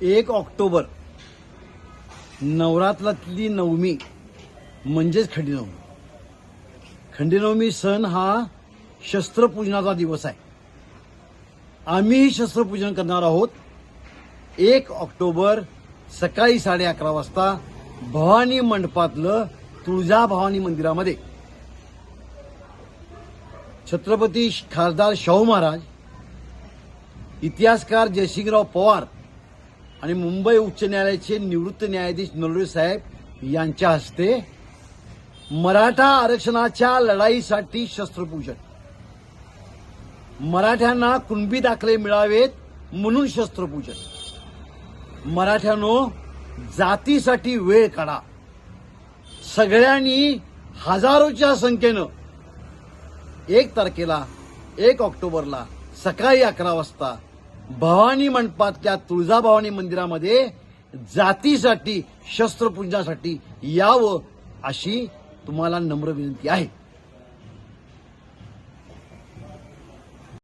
1 October नवरात्रातली नवमी म्हणजेच खंडीनवमी. खंडीनवमी सण हा शस्त्रपूजनाचा दिवस आहे. आम्हीही शस्त्रपूजन करणार आहोत. 1 ऑक्टोबर सकाळी 11:30 वाजता भवानी मंडपातलं तुळजाभवानी मंदिरामध्ये छत्रपती खासदार शाहू महाराज, इतिहासकार जयसिंगराव पवार आणि मुंबई उच्च न्यायालयाचे निवृत्त न्यायाधीश नरहरी साहेब यांच्या हस्ते मराठा आरक्षणाच्या लढाईसाठी शस्त्रपूजन. मराठ्यांना कुणबी दाखले मिळावेत म्हणून शस्त्रपूजन. मराठ्यांनो, जातीसाठी वेळ काढा. सगळ्यांनी हजारोच्या संख्येनं 1 तारखेला 1 ऑक्टोबरला सकाळी 11 वाजता भवानी मंडपातल्या तुळजाभवानी मंदिरामध्ये जातीसाठी शस्त्रपूजनासाठी यावं अशी तुम्हाला नम्र विनंती आहे.